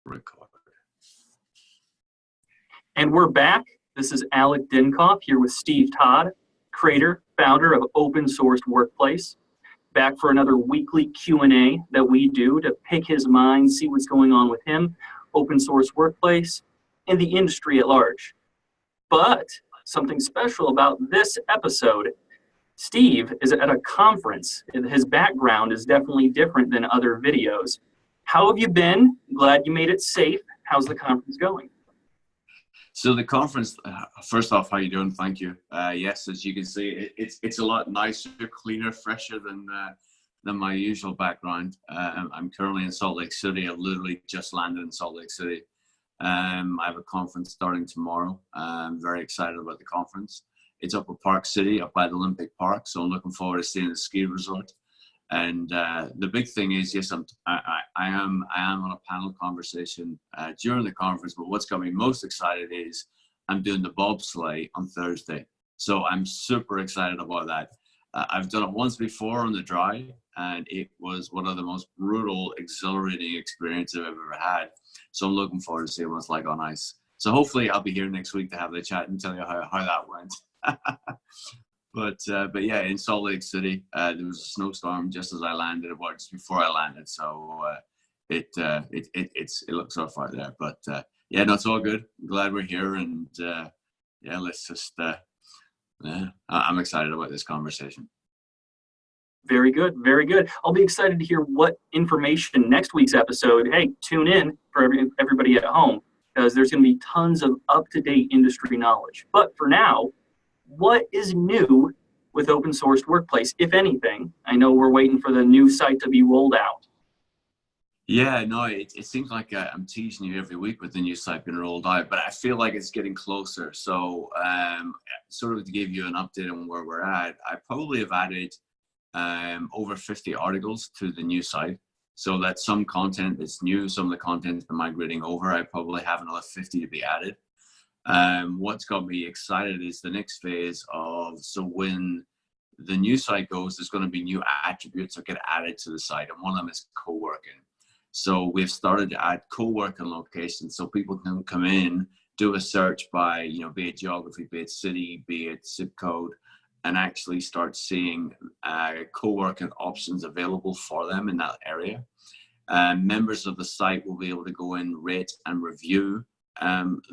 Record. And we're back. This is Alek Dincoff here with Steve Todd, creator, founder of Open Sourced Workplace. Back for another weekly Q&A that we do to pick his mind, see what's going on with him, Open Source Workplace, and the industry at large. But something special about this episode, Steve is at a conference. His background is definitely different than other videos. How have you been? Glad you made it safe. How's the conference going? So the conference, first off, how you doing? Thank you. Yes, as you can see, it's a lot nicer, cleaner, fresher than my usual background. I'm currently in Salt Lake City. I've literally just landed in Salt Lake City. I have a conference starting tomorrow. I'm very excited about the conference. It's up at Park City, up by the Olympic Park. So I'm looking forward to seeing the ski resort. And the big thing is, yes, I am on a panel conversation during the conference. But what's got me most excited is I'm doing the bobsleigh on Thursday. So I'm super excited about that. I've done it once before on the dry, and it was one of the most brutal, exhilarating experiences I've ever had. So I'm looking forward to seeing what it's like on ice. So hopefully I'll be here next week to have the chat and tell you how that went. But yeah, in Salt Lake City, there was a snowstorm just as I landed, or just before I landed. So it looks rough out there. But yeah, no, it's all good. I'm glad we're here, and yeah, let's just. I'm excited about this conversation. Very good, very good. I'll be excited to hear what information next week's episode. Hey, tune in for everybody at home, because there's going to be tons of up-to-date industry knowledge. But for now, what is new with Open Sourced Workplace, if anything? I know we're waiting for the new site to be rolled out. Yeah, no, it seems like I'm teasing you every week with the new site being rolled out, but I feel like it's getting closer. So sort of to give you an update on where we're at, I probably have added over 50 articles to the new site. So that some content that's new, some of the content has been migrating over. I probably have another 50 to be added. What's got me excited is the next phase of, so when the new site goes, there's going to be new attributes that get added to the site, and one of them is co-working. So we've started to add co-working locations so people can come in, do a search by, be it geography, be it city, be it zip code, and actually start seeing co-working options available for them in that area. Members of the site will be able to go in, rate and review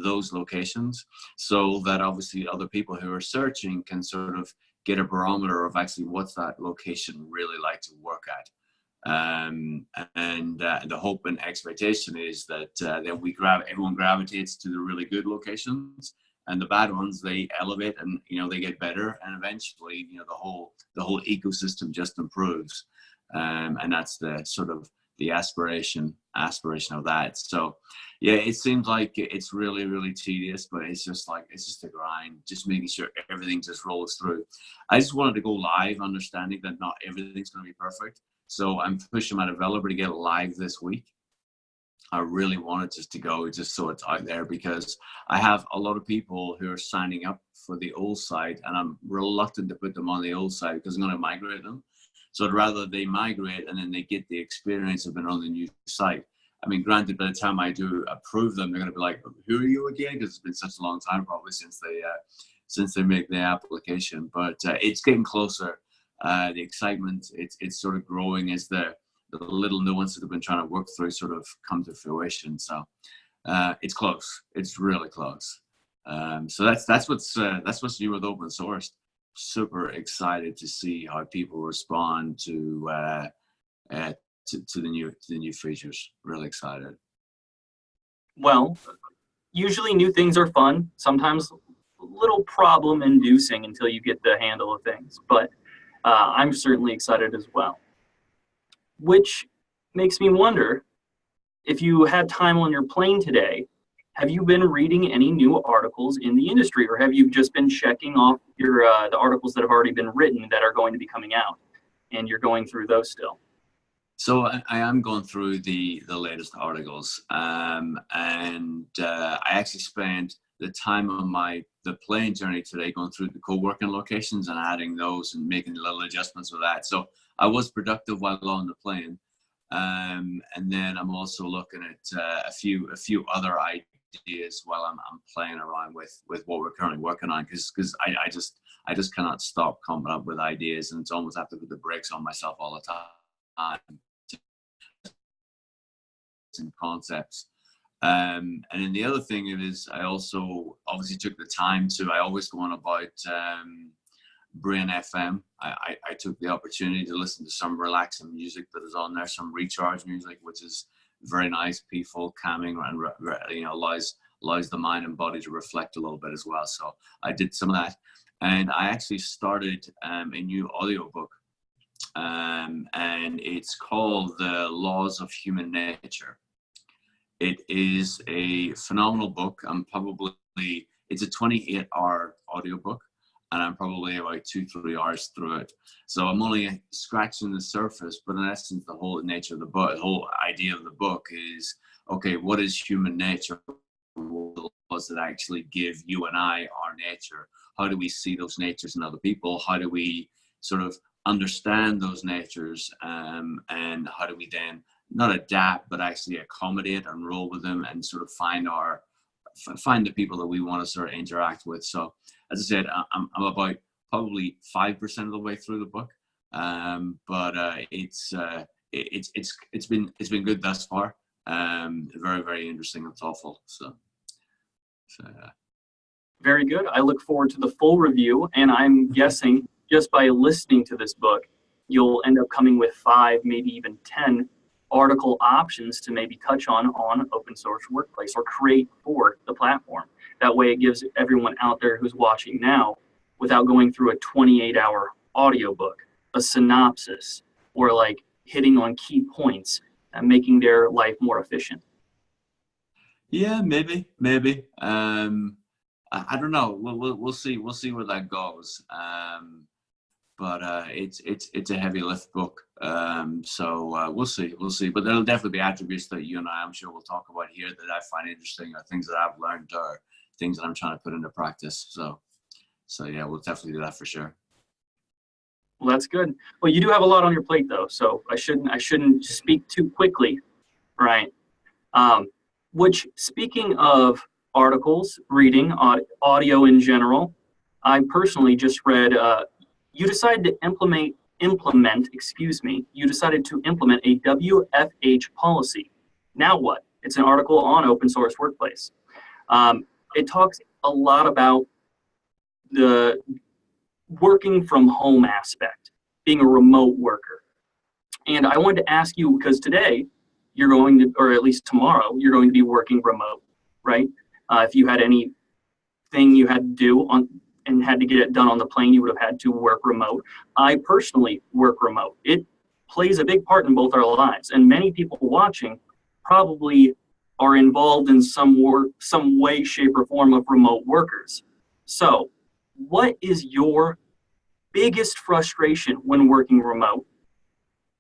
those locations, so that obviously other people who are searching can sort of get a barometer of actually what's that location really like to work at. And the hope and expectation is that everyone gravitates to the really good locations, and the bad ones they elevate, and they get better, and eventually the whole ecosystem just improves. And that's the sort of the aspiration of that. So yeah, it seems like it's really, really tedious, but it's just a grind, just making sure everything just rolls through. I just wanted to go live, understanding that not everything's going to be perfect. So I'm pushing my developer to get it live this week. I really wanted just to go, just so it's out there, because I have a lot of people who are signing up for the old site, and I'm reluctant to put them on the old site because I'm going to migrate them. So I'd rather they migrate and then they get the experience of being on the new site. I mean, granted, by the time I do approve them, they're going to be like, "Who are you again?" Because it's been such a long time, probably since they make the application. But it's getting closer. The excitement, it's sort of growing as the little nuances that I've been trying to work through sort of come to fruition. So it's close. It's really close. So that's what's new with open source. Super excited to see how people respond to the new features. Really excited. Well, usually new things are fun. Sometimes a little problem inducing until you get the handle of things. But I'm certainly excited as well. Which makes me wonder, if you had time on your plane today, have you been reading any new articles in the industry, or have you just been checking off your the articles that have already been written that are going to be coming out, and you're going through those still? So I am going through the latest articles, and I actually spent the time on the plane journey today going through the co-working locations and adding those and making little adjustments with that. So I was productive while on the plane. And then I'm also looking at a few other ideas while I'm playing around with what we're currently working on, because I just cannot stop coming up with ideas, and it's almost have to put the brakes on myself all the time. And concepts. And then the other thing is, I also obviously took the time to, I always go on about Brain FM. I took the opportunity to listen to some relaxing music that is on there, some recharge music, which is very nice, peaceful, calming, and allows the mind and body to reflect a little bit as well. So I did some of that, and I actually started a new audiobook, and it's called The Laws of Human Nature. It is a phenomenal book. It's a 28-hour audiobook, and I'm probably about 2-3 hours through it. So I'm only scratching the surface, but in essence, the whole nature of the book, the whole idea of the book is, okay, what is human nature? What does it actually give you and I our nature? How do we see those natures in other people? How do we sort of understand those natures? And how do we then not adapt, but actually accommodate and roll with them, and sort of find the people that we want to sort of interact with. So as I said, I'm about probably 5% of the way through the book, but it's been good thus far. Very, very interesting and thoughtful. So yeah. Very good. I look forward to the full review, and I'm guessing just by listening to this book, you'll end up coming with 5, maybe even 10 article options to maybe touch on open source workplace, or create for the platform. That way it gives everyone out there who's watching now, without going through a 28-hour audiobook, a synopsis, or like hitting on key points and making their life more efficient. Yeah, maybe. I don't know. We'll see. We'll see where that goes. But it's a heavy lift book. So we'll see. But there'll definitely be attributes that you and I'm sure we'll talk about here that I find interesting, or things that I've learned, or things that I'm trying to put into practice. So yeah, we'll definitely do that for sure. Well, that's good. Well, you do have a lot on your plate though, so I shouldn't speak too quickly, right? Which, speaking of articles, reading, audio in general, I personally just read, you decided to implement a WFH policy. Now what? It's an article on open source workplace. It talks a lot about the working from home aspect, being a remote worker. And I wanted to ask you, because today you're going to, or at least tomorrow, you're going to be working remote, right? If you had anything you had to do and had to get it done on the plane, you would have had to work remote. I personally work remote. It plays a big part in both our lives, and many people watching probably are involved in some way, shape, or form of remote workers. So, what is your biggest frustration when working remote?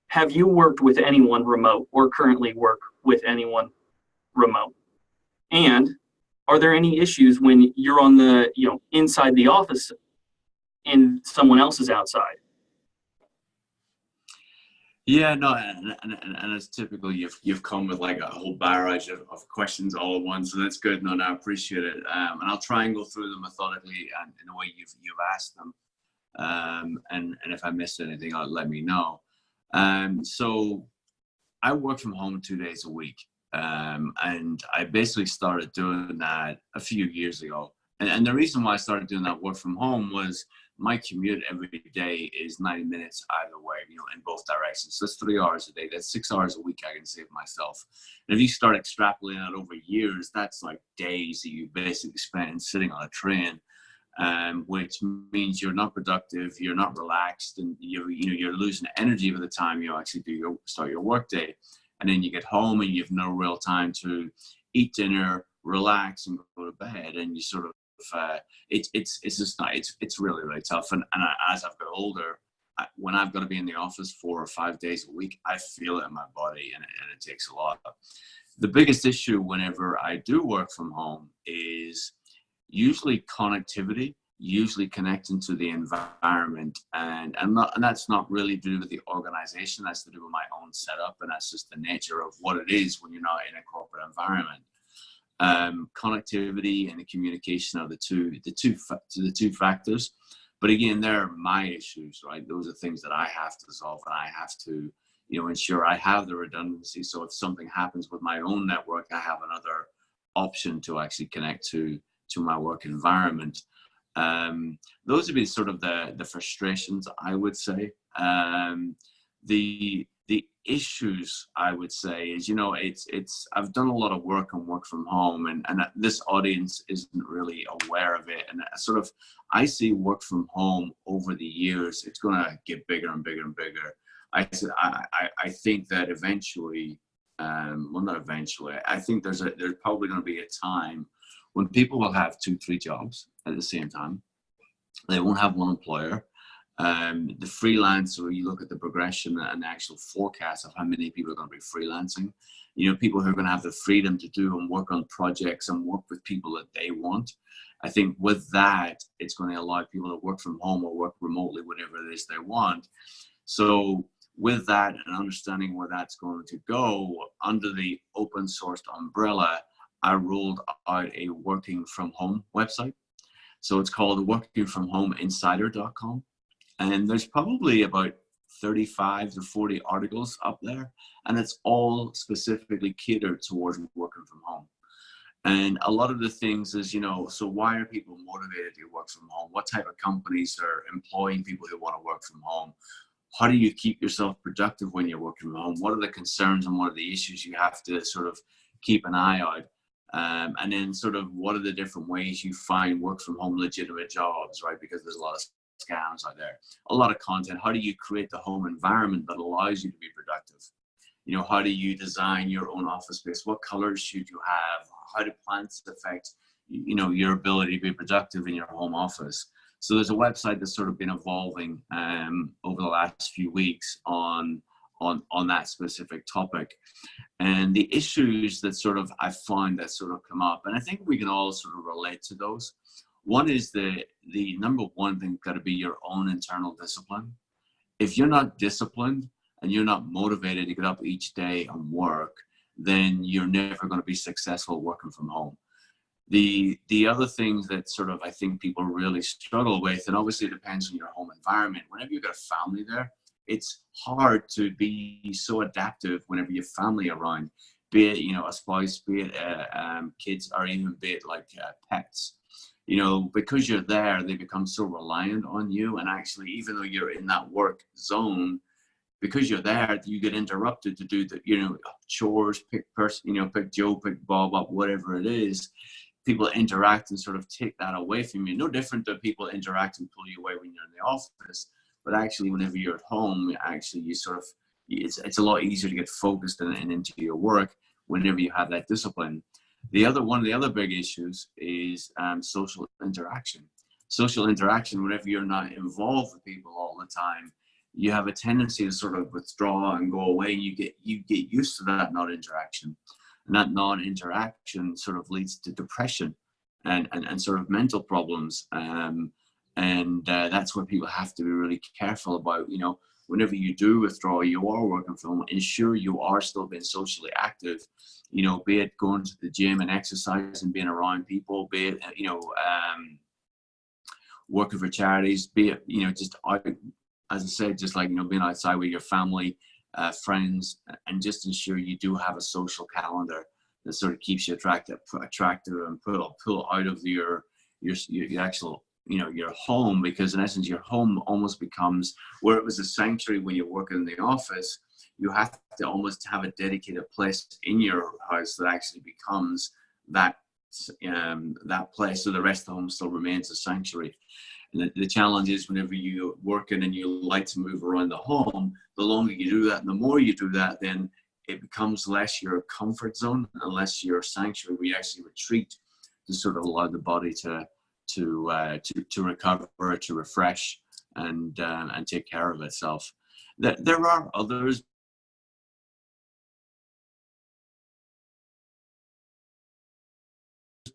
Have you worked with anyone remote, or currently work with anyone remote? And are there any issues when you're on the, inside the office and someone else is outside? Yeah, no, and it's typical. You've come with like a whole barrage of questions all at once, so that's good. No, I appreciate it. And I'll try and go through them methodically and in the way you've asked them. And if I missed anything, let me know. So I work from home 2 days a week. And I basically started doing that a few years ago. And the reason why I started doing that work from home was my commute every day is 90 minutes either way, in both directions. So that's 3 hours a day. That's 6 hours a week I can save myself. And if you start extrapolating that over years, that's like days that you basically spend sitting on a train, which means you're not productive, you're not relaxed, and you're losing energy by the time you actually start your work day. And then you get home and you have no real time to eat dinner, relax, and go to bed. And you sort of, it's just not, it's really, really tough. And as I've got older, when I've got to be in the office 4 or 5 days a week, I feel it in my body, and it takes a lot. The biggest issue whenever I do work from home is usually connectivity usually connecting to the environment, and that's not really to do with the organization. That's to do with my own setup, and that's just the nature of what it is when you're not in a corporate environment. Connectivity and the communication are the two factors. But again, they're my issues, right? Those are things that I have to solve, and I have to, ensure I have the redundancy. So if something happens with my own network, I have another option to actually connect to my work environment. Those would be sort of the frustrations, I would say. The issues, I would say, is, it's I've done a lot of work on work from home, and this audience isn't really aware of it. And sort of, I see work from home over the years, it's going to get bigger and bigger and bigger. I think that eventually, well, not eventually, I think there's probably going to be a time when people will have 2-3 jobs at the same time. They won't have one employer. The freelancer, you look at the progression and the actual forecast of how many people are going to be freelancing. People who are going to have the freedom to do and work on projects and work with people that they want. I think with that, it's going to allow people to work from home or work remotely, whatever it is they want. So with that and understanding where that's going to go, under the open sourced umbrella, I rolled out a working from home website. So it's called workingfromhomeinsider.com. And there's probably about 35 to 40 articles up there. And it's all specifically catered towards working from home. And a lot of the things is, so why are people motivated to work from home? What type of companies are employing people who want to work from home? How do you keep yourself productive when you're working from home? What are the concerns and what are the issues you have to sort of keep an eye out? And then sort of what are the different ways you find work from home legitimate jobs, right? Because there's a lot of scams out there, a lot of content. How do you create the home environment that allows you to be productive? How do you design your own office space? What colors should you have? How do plants affect, your ability to be productive in your home office? So there's a website that's sort of been evolving over the last few weeks on that specific topic. And the issues that sort of I find that sort of come up, and I think we can all sort of relate to those. One is the number one thing got to be your own internal discipline. If you're not disciplined and you're not motivated to get up each day and work, then you're never going to be successful working from home. The other things that sort of I think people really struggle with, and obviously it depends on your home environment. Whenever you've got a family there, it's hard to be so adaptive whenever you have family around, be it, a spouse, be it kids, or even be it like pets. Because you're there, they become so reliant on you. And actually, even though you're in that work zone, because you're there, you get interrupted to do the, chores, pick Joe, pick Bob up, whatever it is. People interact and sort of take that away from you. No different than people interact and pull you away when you're in the office. But actually, whenever you're at home, actually, you sort of, it's a lot easier to get focused and into your work whenever you have that discipline. One of the other big issues is social interaction. Social interaction, whenever you're not involved with people all the time, you have a tendency to sort of withdraw and go away. You get used to that non-interaction. And that non-interaction sort of leads to depression and sort of mental problems. And that's where people have to be really careful about, whenever you do withdraw, you are working from home, ensure you are still being socially active, be it going to the gym and exercise and being around people, be it, working for charities, be it, just out, as I said, just like, being outside with your family, friends, and just ensure you do have a social calendar that sort of keeps you attractive and pull out of your actual, your home, because in essence, your home almost becomes where it was a sanctuary when you're working in the office. You have to almost have a dedicated place in your house that actually becomes that place. So the rest of the home still remains a sanctuary. And the challenge is whenever you're working and you like to move around the home, the longer you do that and the more you do that, then it becomes less your comfort zone and less your sanctuary where you actually retreat to sort of allow the body to recover, to refresh, and take care of itself. There are others.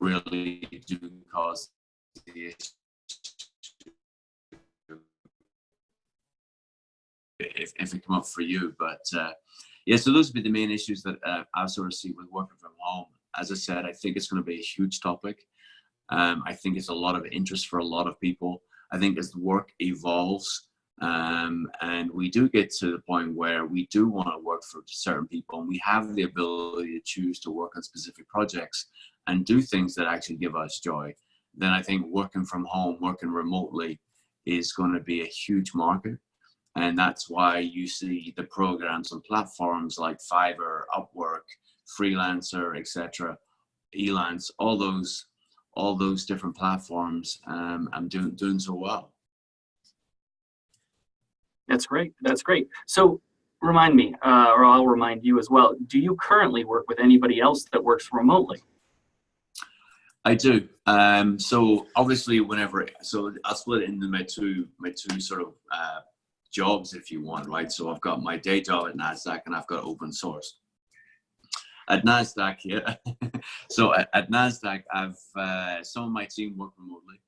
Really do cause the if it come up for you. But yeah, so those would be the main issues that I sort of see with working from home. As I said, I think it's going to be a huge topic. I think it's a lot of interest for a lot of people. I think as the work evolves, and we do get to the point where we do want to work for certain people, and we have the ability to choose to work on specific projects and do things that actually give us joy, then I think working from home, working remotely is going to be a huge market. And that's why you see the programs and platforms like Fiverr, Upwork, Freelancer, etc., Elance, all those different platforms. I'm doing so well. That's great. That's great. So remind me, or I'll remind you as well. Do you currently work with anybody else that works remotely? I do. So obviously, so I'll split it into my two sort of jobs, if you want, right? So I've got my day job at NASDAQ, and I've got open source. At NASDAQ, yeah. So at NASDAQ, I've some of my team work remotely,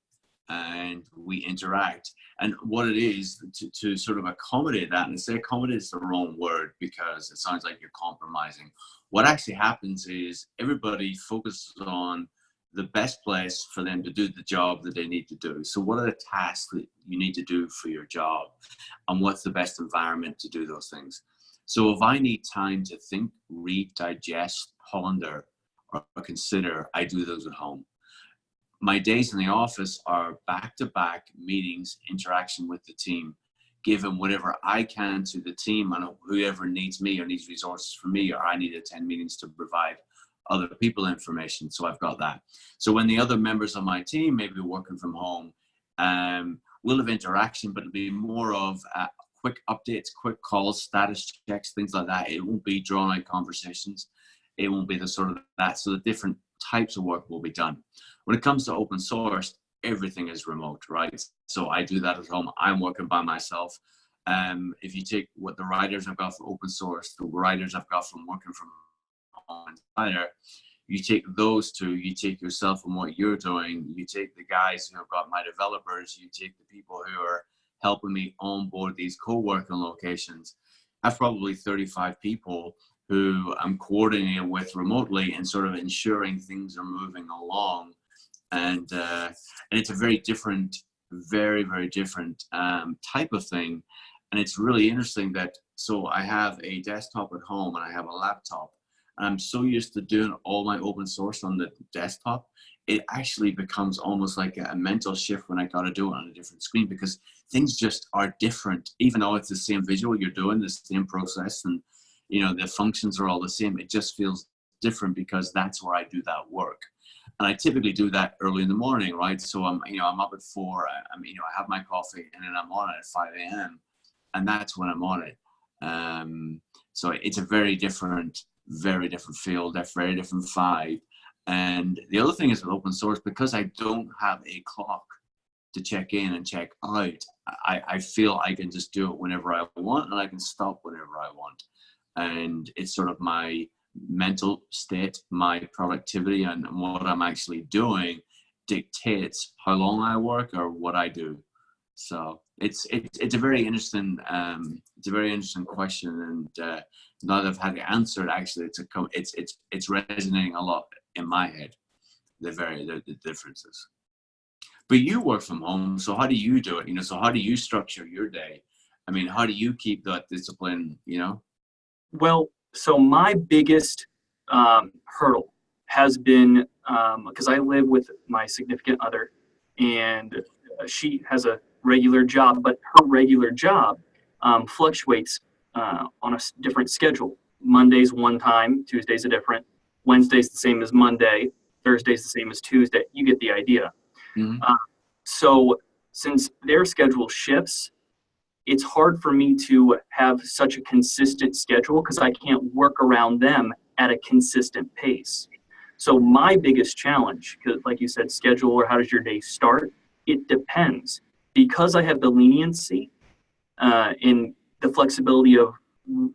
and we interact. And what it is to sort of accommodate that, and say accommodate is the wrong word because it sounds like you're compromising. What actually happens is everybody focuses on the best place for them to do the job that they need to do. So what are the tasks that you need to do for your job, and what's the best environment to do those things? So if I need time to think, read, digest, ponder, or consider, I do those at home. My days in the office are back-to-back meetings, interaction with the team, giving whatever I can to the team and whoever needs me or needs resources from me, or I need to attend meetings to provide other people information. So I've got that. So when the other members of my team may be working from home, we'll have interaction, but it'll be more of quick updates, quick calls, status checks, things like that. It won't be drawn out conversations. It won't be the sort of that. So the different types of work will be done. When it comes to open source, everything is remote, right? So I do that at home. I'm working by myself. If you take what the writers I've got for open source, the writers I've got from working from home, you take those two, you take yourself and what you're doing, you take the guys who have got my developers, you take the people who are helping me onboard these co-working locations. I have probably 35 people who I'm coordinating with remotely and sort of ensuring things are moving along. And it's a very different, very, very different type of thing. And it's really interesting that, so I have a desktop at home and I have a laptop. And I'm so used to doing all my open source on the desktop, it actually becomes almost like a mental shift when I got to do it on a different screen, because things just are different. Even though it's the same visual, you're doing the same process and, you know, the functions are all the same. It just feels different because that's where I do that work. And I typically do that early in the morning, right? So I'm up at 4, I have my coffee and then I'm on it at 5 a.m. and that's when I'm on it. So it's a very different field, a very different vibe. And the other thing is with open source, because I don't have a clock to check in and check out, I feel I can just do it whenever I want and I can stop whenever I want. And it's sort of my mental state, my productivity, and what I'm actually doing dictates how long I work or what I do. So it's a very interesting question, and now that I've had to answer it, actually it's resonating a lot in my head, the differences. But you work from home, so how do you do it? So how do you structure your day? I mean, how do you keep that discipline? Well, so my biggest hurdle has been because I live with my significant other, and she has a regular job, but her regular job fluctuates on a different schedule. Monday's one time, Tuesday's a different, Wednesday's the same as Monday, Thursday's the same as Tuesday. You get the idea. Mm-hmm. So since their schedule shifts, it's hard for me to have such a consistent schedule because I can't work around them at a consistent pace. So my biggest challenge, because like you said, schedule or how does your day start? It depends. Because I have the leniency in the flexibility of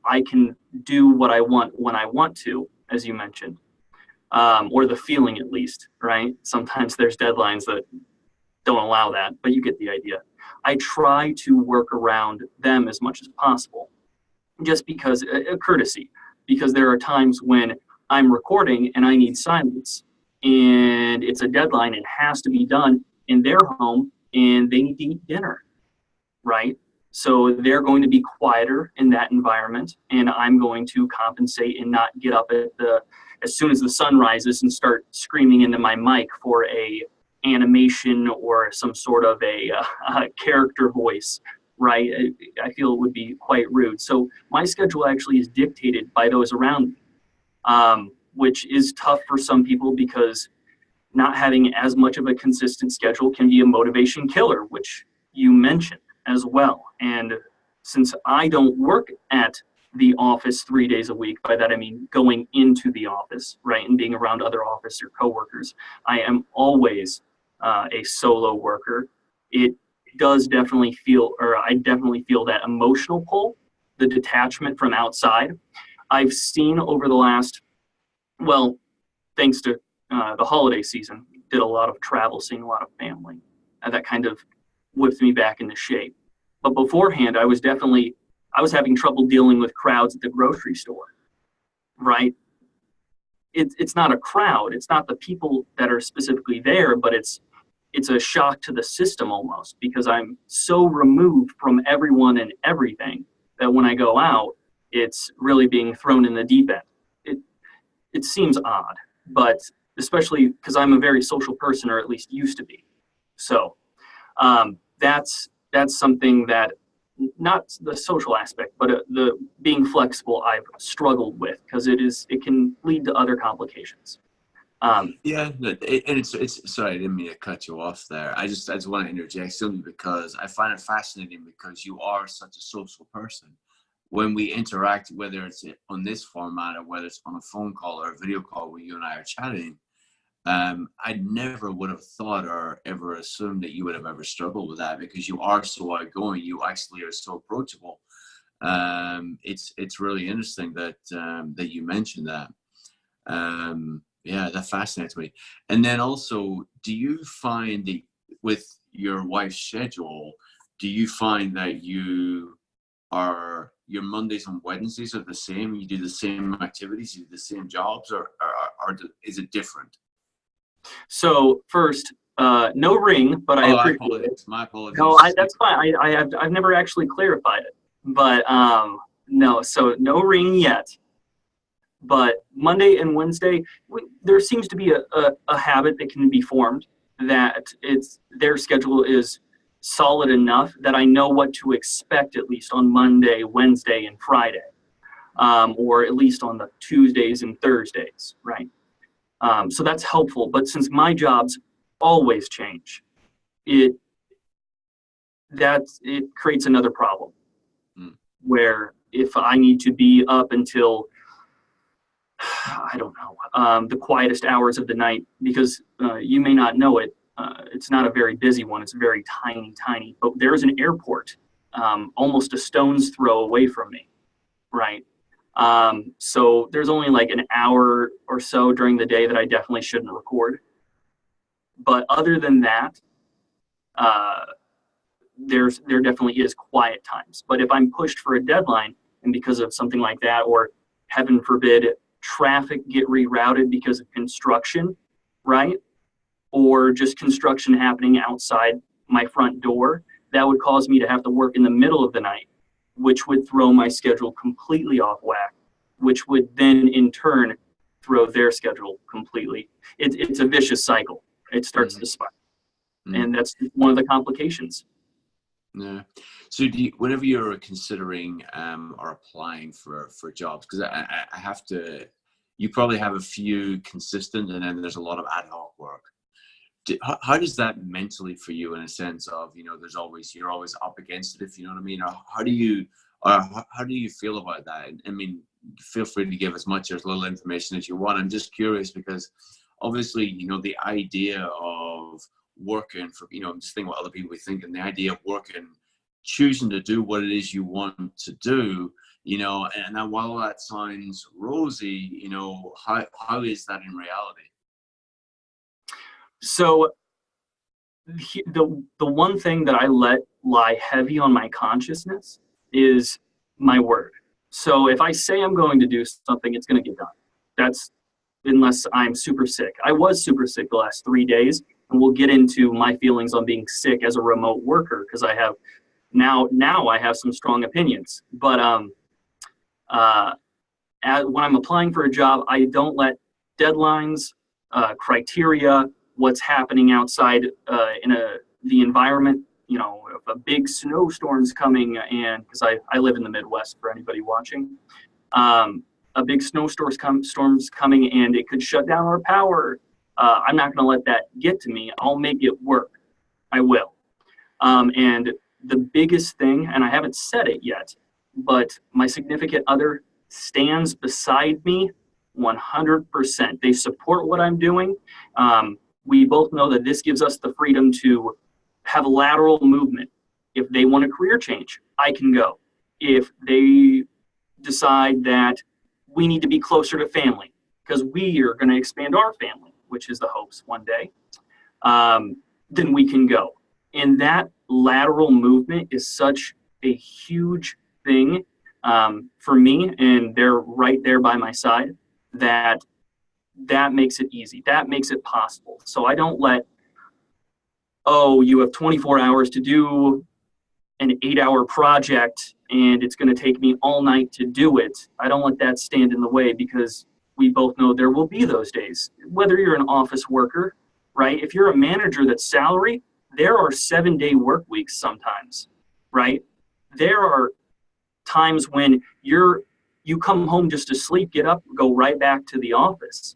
I can do what I want when I want to, as you mentioned, or the feeling at least, right? Sometimes there's deadlines that don't allow that, but you get the idea. I try to work around them as much as possible, just because a courtesy, because there are times when I'm recording and I need silence, and it's a deadline, it has to be done in their home, and they need to eat dinner, right? So they're going to be quieter in that environment, and I'm going to compensate and not get up as soon as the sun rises and start screaming into my mic for a animation or some sort of a character voice, right? I feel it would be quite rude. So my schedule actually is dictated by those around me, which is tough for some people because not having as much of a consistent schedule can be a motivation killer, which you mentioned as well. And since I don't work at the office 3 days a week, by that I mean going into the office, right, and being around other office or coworkers, I am always a solo worker. It does definitely feel, or I definitely feel that emotional pull, the detachment from outside. I've seen over the last, well, thanks to the holiday season, did a lot of travel, seeing a lot of family, and that kind of whipped me back into shape. But beforehand, I was having trouble dealing with crowds at the grocery store, right? It's not a crowd. It's not the people that are specifically there, but it's a shock to the system almost, because I'm so removed from everyone and everything that when I go out, it's really being thrown in the deep end. It seems odd, but especially because I'm a very social person, or at least used to be. So that's something that, not the social aspect, but the being flexible, I've struggled with, because it can lead to other complications. Yeah, and it's sorry, I didn't mean to cut you off there. I just want to interject simply because I find it fascinating, because you are such a social person. When we interact, whether it's on this format or whether it's on a phone call or a video call where you and I are chatting, I never would have thought or ever assumed that you would have ever struggled with that, because you are so outgoing. You actually are so approachable. It's really interesting that that you mentioned that. Yeah, that fascinates me. And then also, do you find that with your wife's schedule, do you find that your Mondays and Wednesdays are the same? You do the same activities, you do the same jobs, or is it different? So first, no ring, but I Oh, I appreciate it. apologize. My No, apologies. that's fine. I've never actually clarified it, but no. So no ring yet. But Monday and Wednesday, there seems to be a habit that can be formed, that their schedule is solid enough that I know what to expect, at least on Monday, Wednesday, and Friday, or at least on the Tuesdays and Thursdays, right? So that's helpful. But since my jobs always change, it creates another problem, where if I need to be up until, I don't know, the quietest hours of the night, because you may not know it, it's not a very busy one. It's very tiny, but there's an airport almost a stone's throw away from me, right? So there's only like an hour or so during the day that I definitely shouldn't record. But other than that, there definitely is quiet times. But if I'm pushed for a deadline, and because of something like that, or heaven forbid, traffic get rerouted because of construction, right? Or just construction happening outside my front door, that would cause me to have to work in the middle of the night, which would throw my schedule completely off whack, which would then in turn throw their schedule completely. It's a vicious cycle. It starts to spiral. And that's one of the complications. Yeah. So whenever you're considering or applying for jobs, because I have to, you probably have a few consistent, and then there's a lot of ad hoc work. How does that mentally for you, in a sense of, you're always up against it, if you know what I mean? Or how do you feel about that? I mean, feel free to give as much or as little information as you want. I'm just curious because obviously, the idea of working for, I'm just thinking what other people think, and the idea of working, choosing to do what it is you want to do, and then while that sounds rosy, how is that in reality? So the one thing that I let lie heavy on my consciousness is my word. So if I say I'm going to do something, it's going to get done. That's unless I'm super sick. I was super sick the last 3 days, and we'll get into my feelings on being sick as a remote worker because I have now I have some strong opinions. But when I'm applying for a job, I don't let deadlines, criteria, what's happening outside in the environment. You know, if a big snowstorm's coming, and because I live in the Midwest for anybody watching, a big snowstorm's coming and it could shut down our power. I'm not going to let that get to me. I'll make it work. I will. And the biggest thing, and I haven't said it yet, but my significant other stands beside me 100%. They support what I'm doing. We both know that this gives us the freedom to have lateral movement. If they want a career change, I can go. If they decide that we need to be closer to family because we are going to expand our family, which is the hopes one day, then we can go. And that lateral movement is such a huge thing for me, and they're right there by my side, that makes it easy. That makes it possible. So I don't let, oh, you have 24 hours to do an 8-hour project and it's going to take me all night to do it. I don't let that stand in the way because we both know there will be those days. Whether you're an office worker, right? If you're a manager that's salary, there are 7-day work weeks sometimes, right? There are times when you come home just to sleep, get up, go right back to the office.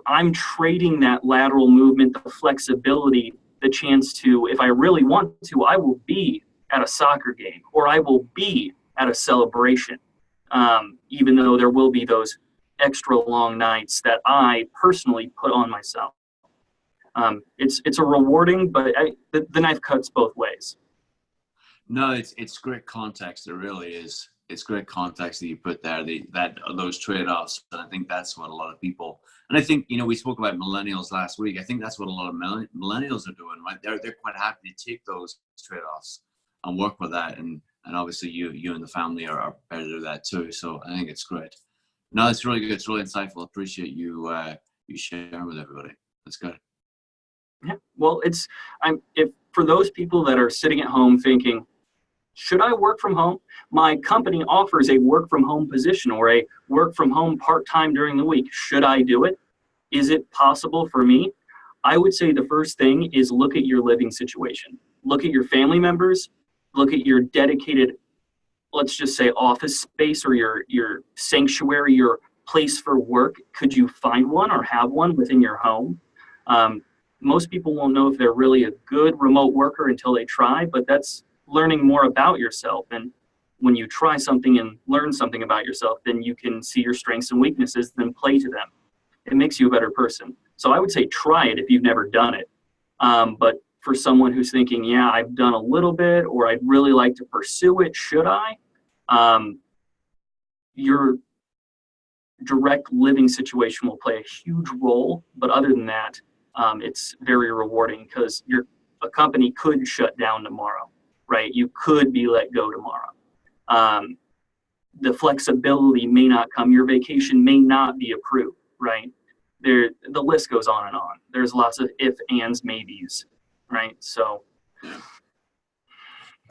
I'm trading that lateral movement, the flexibility, the chance to, if I really want to, I will be at a soccer game or I will be at a celebration, even though there will be those extra long nights that I personally put on myself. It's a rewarding, but the knife cuts both ways. No, it's great context. It really is. It's great context that you put there. Those trade-offs, and I think that's what a lot of people. And I think we spoke about millennials last week. I think that's what a lot of millennials are doing, right? They're quite happy to take those trade-offs and work with that. And obviously you and the family are prepared to do that too. So I think it's great. No, it's really good. It's really insightful. I appreciate you sharing with everybody. That's good. Yeah. Well, if for those people that are sitting at home thinking, should I work from home? My company offers a work from home position or a work from home part-time during the week. Should I do it? Is it possible for me? I would say the first thing is look at your living situation. Look at your family members. Look at your dedicated, let's just say, office space or your sanctuary, your place for work. Could you find one or have one within your home? Most people won't know if they're really a good remote worker until they try, but that's learning more about yourself. And when you try something and learn something about yourself, then you can see your strengths and weaknesses, then play to them. It makes you a better person. So I would say try it if you've never done it. But for someone who's thinking, yeah, I've done a little bit, or I'd really like to pursue it, should I? Your direct living situation will play a huge role. But other than that, it's very rewarding because a company could shut down tomorrow, right? You could be let go tomorrow. The flexibility may not come. Your vacation may not be approved, right? The list goes on and on. There's lots of if, ands, maybes, right? So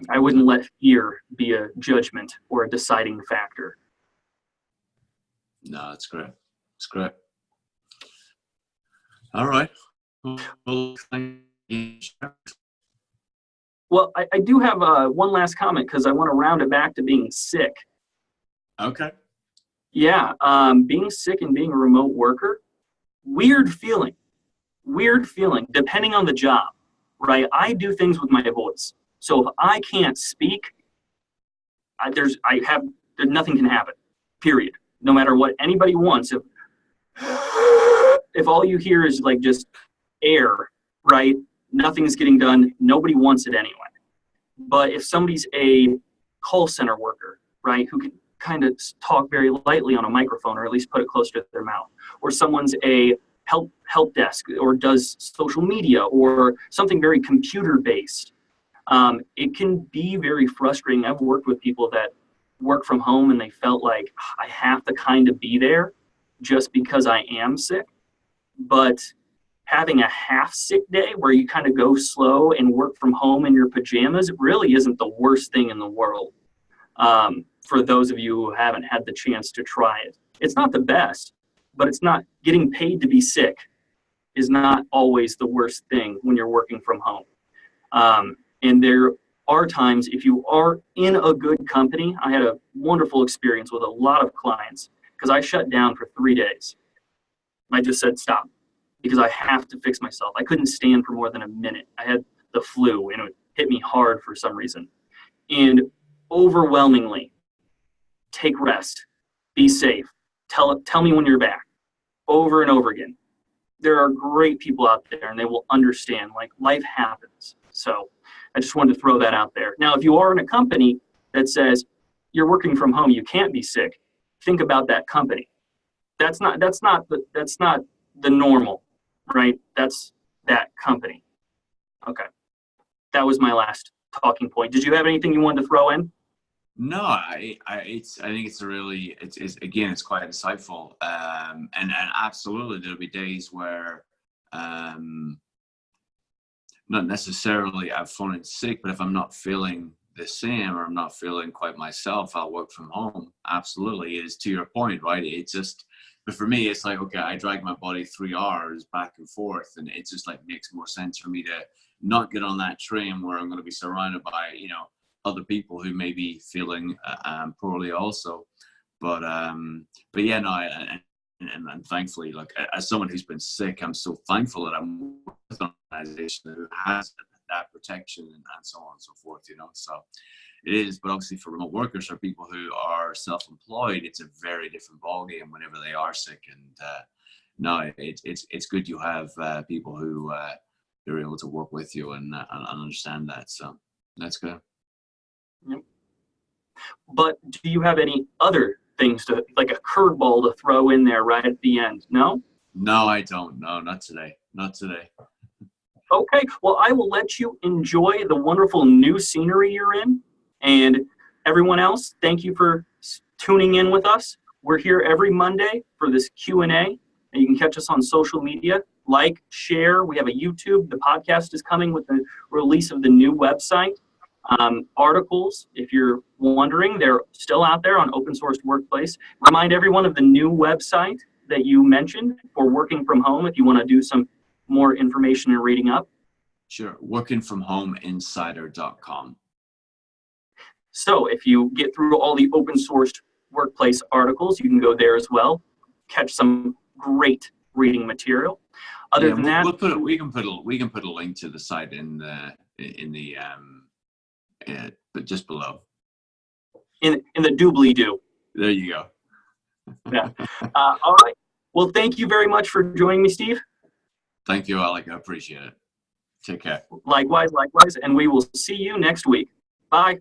I wouldn't let fear be a judgment or a deciding factor. No, that's great. It's great. All right. Well, I do have one last comment because I want to round it back to being sick. Okay. Yeah, being sick and being a remote worker, weird feeling, depending on the job, right? I do things with my voice. So if I can't speak, nothing can happen, period. No matter what anybody wants. If all you hear is like just air, right? Nothing's getting done. Nobody wants it anyway. But if somebody's a call center worker, right, who can kind of talk very lightly on a microphone or at least put it closer to their mouth, or someone's a help desk or does social media or something very computer based. It can be very frustrating. I've worked with people that work from home and they felt like I have to kind of be there just because I am sick. But having a half sick day where you kind of go slow and work from home in your pajamas really isn't the worst thing in the world. For those of you who haven't had the chance to try it, it's not the best, but it's not getting paid to be sick is not always the worst thing when you're working from home. And there are times, if you are in a good company, I had a wonderful experience with a lot of clients because I shut down for 3 days. I just said, stop, because I have to fix myself. I couldn't stand for more than a minute. I had the flu and it hit me hard for some reason. And overwhelmingly, take rest, be safe, tell me when you're back, over and over again. There are great people out there and they will understand, like, life happens. So I just wanted to throw that out there. Now, if you are in a company that says you're working from home, you can't be sick, think about that company. That's not the normal, right? That's that company. Okay. That was my last talking point. Did you have anything you wanted to throw in? No, I think it's again, it's quite insightful. And absolutely there'll be days where, not necessarily I've fallen sick, but if I'm not feeling the same or I'm not feeling quite myself, I'll work from home. Absolutely. It is, to your point, right? It's just, but for me, it's like, okay, I drag my body 3 hours back and forth, and it just like makes more sense for me to not get on that train where I'm going to be surrounded by, other people who may be feeling poorly also. But yeah, no, and thankfully, like, as someone who's been sick, I'm so thankful that I'm with an organization who has that protection and so on and so forth, so it is. But obviously for remote workers or people who are self-employed, it's a very different ballgame whenever they are sick. And no, it's good you have people who are able to work with you and understand that, so that's good. Yep. But do you have any other things to, like a curveball to throw in there right at the end? No? No, I don't. No, not today. Not today. Okay. Well, I will let you enjoy the wonderful new scenery you're in. And everyone else, thank you for tuning in with us. We're here every Monday for this Q&A. And you can catch us on social media. Like, share. We have a YouTube. The podcast is coming with the release of the new website. Articles, if you're wondering, they're still out there on Open Sourced Workplace. Remind everyone of the new website that you mentioned for working from home if you want to do some more information and reading up. Sure. workingfromhomeinsider.com. So if you get through all the Open Sourced Workplace articles, you can go there as well, catch some great reading material. Other than that, we can put a link to the site in the but just below. In the doobly-doo. There you go. Yeah. All right. Well, thank you very much for joining me, Steve. Thank you, Alek. I appreciate it. Take care. Likewise. And we will see you next week. Bye.